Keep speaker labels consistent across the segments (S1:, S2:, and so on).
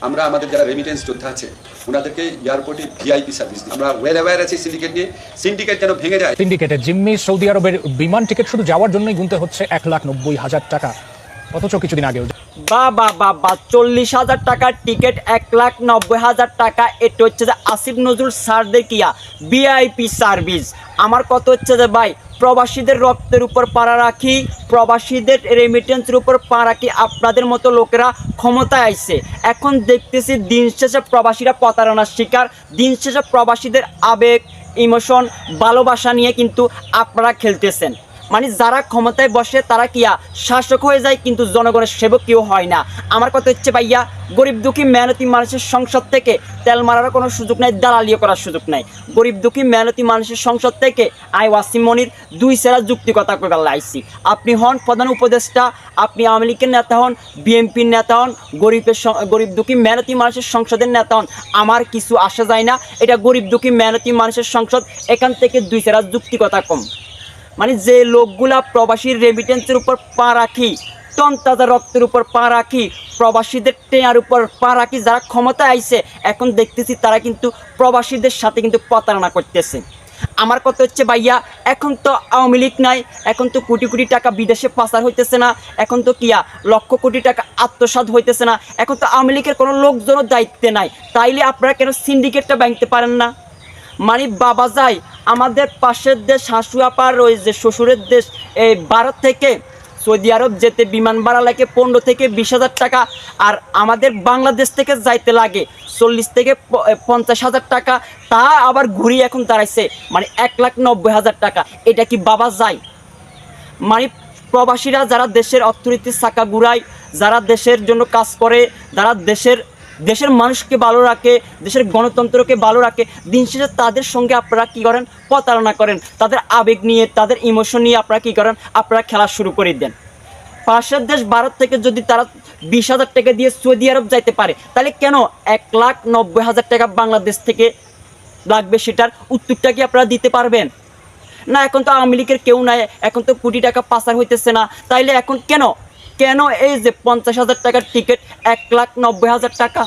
S1: আমরা আমাদের যারা রেমিটেন্স যোদ্ধা আছে ওনাদেরকে এয়ারপোর্টে ভিআইপি সার্ভিস দিই। আমরা ওয়েল অ্যাওয়্যার আছি সিন্ডিকেট নিয়ে, সিন্ডিকেট যেন ভেঙে যায়।
S2: সিন্ডিকেটের জিম্মি সৌদি আরবের বিমান টিকিট শুধু যাওয়ার জন্যই গুনতে হচ্ছে 1,90,000 টাকা, অথচ কিছুদিন আগেও
S3: বাবা 40,000 টাকার টিকিট 1,90,000 টাকা। এটা হচ্ছে যে আসিফ নজরুল স্যারদের কিয়া ভিআইপি সার্ভিস। আমার কত হচ্ছে যে ভাই, প্রবাসীদের রক্তের উপর পাড়া রাখি, প্রবাসীদের রেমিটেন্সের উপর পা রাখি আপনাদের মতো লোকেরা ক্ষমতায় আইছে। এখন দেখতেছি দিন শেষে প্রবাসীরা প্রতারণার শিকার, দিন শেষে প্রবাসীদের আবেগ, ইমোশন, ভালোবাসা নিয়ে কিন্তু আপনারা খেলতেছেন। মানে যারা ক্ষমতায় বসে তারা কিয়া শাসক হয়ে যায়, কিন্তু জনগণের সেবক কেউ হয় না। আমার কথা হচ্ছে ভাইয়া, গরিব দুঃখী মেহনতি মানুষের সংসদ থেকে তেল মারার কোনো সুযোগ নাই, দালালিও করার সুযোগ নাই। গরিব দুঃখী মেহনতি মানুষের সংসদ থেকে ওয়াসিম মনির 2 সেরা যুক্তি কথা করে আইসি। আপনি হন প্রধান উপদেষ্টা, আপনি আওয়ামী লীগের নেতা হন, বিএনপির নেতা হন, গরিব দুঃখী মেহনতি মানুষের সংসদের নেতা হন, আমার কিছু আসা যায় না। এটা গরিব দুঃখী মেহনতি মানুষের সংসদ, এখান থেকে 2 সেরা যুক্তি কথা কম। মানে যে লোকগুলা প্রবাসীর রেমিটেন্সের উপর পা রাখি, তন্তাজা রক্তের উপর পা রাখি, প্রবাসীদের টেয়ার উপর পা রাখি, যারা ক্ষমতায় আইছে এখন দেখতেছি তারা কিন্তু প্রবাসীদের সাথে কিন্তু প্রতারণা করতেছে। আমার কথা হচ্ছে ভাইয়া, এখন তো আওয়ামী লীগ নাই, এখন তো কোটি কোটি টাকা বিদেশে পাচার হইতেছে না, এখন তো কিয়া লক্ষ কোটি টাকা আত্মসাৎ হইতেছে না, এখন তো আওয়ামী লীগের কোনো লোকজনও দায়িত্বে নাই। তাইলে আপনারা কেন সিন্ডিকেটটা ভাঙতে পারেন না? মানে বাবা যায়, আমাদের পাশের দেশ হাসুয়াপার ওই যে শ্বশুরের দেশ এই ভারত থেকে সৌদি আরব যেতে বিমান ভাড়া লাগে 15 থেকে 20,000 টাকা, আর আমাদের বাংলাদেশ থেকে যাইতে লাগে 40 থেকে 50,000 টাকা। তা আবার ঘুরি এখন দাঁড়াইছে মানে 1,90,000 টাকা। এটা কি বাবা যায়? মানে প্রবাসীরা যারা দেশের অর্থনীতির চাকা ঘুরায়, যারা দেশের জন্য কাজ করে, যারা দেশের মানুষকে ভালো রাখে, দেশের গণতন্ত্রকে ভালো রাখে, দিন শেষে তাদের সঙ্গে আপনারা কী করেন? প্রতারণা করেন। তাদের আবেগ নিয়ে, তাদের ইমোশন নিয়ে আপনারা কী করেন? আপনারা খেলা শুরু করে দেন। পাশের দেশ ভারত থেকে যদি তারা 20,000 টাকা দিয়ে সৌদি আরব যাইতে পারে, তাহলে কেন 1,90,000 টাকা বাংলাদেশ থেকে লাগবে? সেটার উত্তরটা কি আপনারা দিতে পারবেন? না, এখন তো আওয়ামী লীগের কেউ নাই, এখন তো কোটি টাকা পাচার হইতেছে না, তাইলে এখন কেন এই যে 50,000 টাকার টিকিট 1,90,000 টাকা?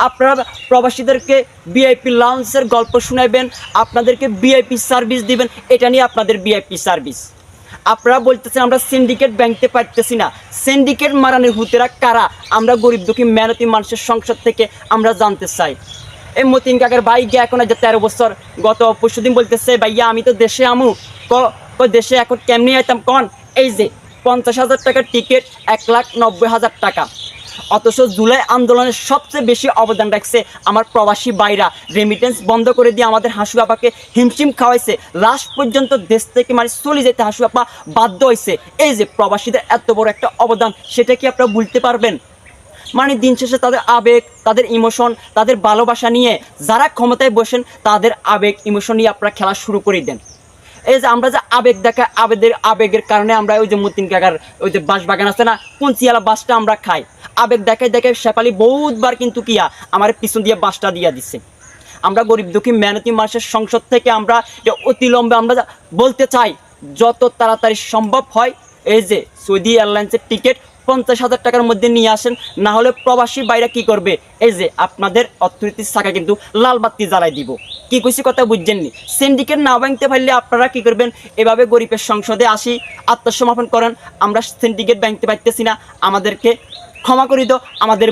S3: আপনারা প্রবাসীদেরকে ভিআইপি লাউঞ্জের গল্প শুনাইবেন, আপনাদেরকে ভিআইপি সার্ভিস দিবেন, এটা নিয়ে আপনাদের ভিআইপি সার্ভিস। আপনারা বলতেছেন আমরা সিন্ডিকেট ভাঙতে পারতেছি না। সিন্ডিকেট মারানের হুতেরা কারা? আমরা গরিব দুঃখী মেহনতি মানুষের সংসদ থেকে আমরা জানতে চাই। এই মতিন কাকার ভাই গিয়ে এখন 13 বছর, গত পরশুদিন বলতেছে ভাইয়া আমি তো দেশে আমু। দেশে এখন কেমনি আইতাম কন? এই যে 50,000 টাকার টিকিট 1,90,000 টাকা। অথচ জুলাই আন্দোলনের সবচেয়ে বেশি অবদান রাখছে আমার প্রবাসী ভাইরা। রেমিটেন্স বন্ধ করে দিয়ে আমাদের হাসু আপাকে হিমশিম খাওয়াইছে, লাস্ট পর্যন্ত দেশ থেকে মানে চলে যেতে হাসু আপা বাধ্য হয়েছে। এই যে প্রবাসীদের এত বড় একটা অবদান, সেটা কি আপনারা ভুলতে পারবেন? মানে দিন শেষে তাদের আবেগ, তাদের ইমোশন, তাদের ভালোবাসা নিয়ে যারা ক্ষমতায় বসেন তাদের আবেগ ইমোশন নিয়ে আপনারা খেলা শুরু করে দেন। এই যে আমরা যে আবেগ দেখা, আবেগের কারণে আমরা ওই যে মতিন কাকার ওই যে বাঁশ বাগান আছে না, কুঞ্চিয়ালা বাসটা আমরা খাই। আবেগ দেখায় শেফালি বহুতবার কিন্তু কিয়া আমার পিছন দিয়ে বাসটা দিয়ে দিচ্ছে। আমরা গরিব দুঃখী মেহনতি মানুষের সংসদ থেকে আমরা অতিলম্বে আমরা বলতে চাই, যত তাড়াতাড়ি সম্ভব হয় এই যে সৌদি এয়ারলাইন্সের টিকিট 50,000 টাকার মধ্যে নিয়ে আসেন, না হলে প্রবাসী বাইরা কি করবে? এই যে আপনাদের অর্থনীতির শাখা কিন্তু লাল বাতি জ্বালাই দিব। কি কইছি কথা বুঝছেননি? সিন্ডিকেট না ভাঙতে পারলে আপনারা কি করবেন? এভাবে গরিবের সংসদে আসি আত্মসমর্পণ করেন, আমরা সিন্ডিকেট ভাঙতে পারতেছি না, আমাদেরকে ক্ষমা করে দাও। আমাদের